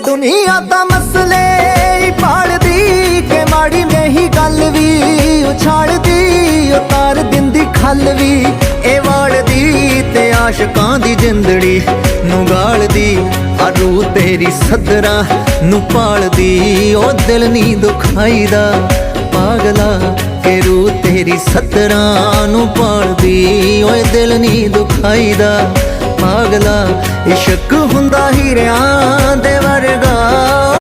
ਦੁਨੀਆ ਤਾਂ ਮਸਲੇ ਹੀ ਪਾਲਦੀ ਕਿ ਮਾੜੀ ਨਹੀਂ ਗੱਲ ਵੀ ਉਛਾਲਦੀ ਉਤਾਰ ਦਿੰਦੀ ਖੱਲ ਵੀ ਇਹ ਵਾਲਦੀ ਤੇ ਆਸ਼ਕਾਂ ਦੀ ਜਿੰਦੜੀ ਨੂੰ ਗਾਲਦੀ ਆ ਰੂਹ ਤੇਰੀ ਸੱਦਰਾਂ ਨੂੰ ਪਾਲਦੀ ਉਹ ਦਿਲ ਨੀ ਦੁਖਾਈਦਾ ਪਾਗਲਾ ਕਿ ਰੂਹ ਤੇਰੀ ਸੱਦਰਾਂ ਨੂੰ ਪਾਲਦੀ ਓਏ ਦਿਲ ਨੀ ਦੁਖਾਈਦਾ ਪਾਗਲਾ ਇਸ਼ਕ ਹੁੰਦਾ ਹੀਰਿਆਂ ਦੇ ਵਰਗਾ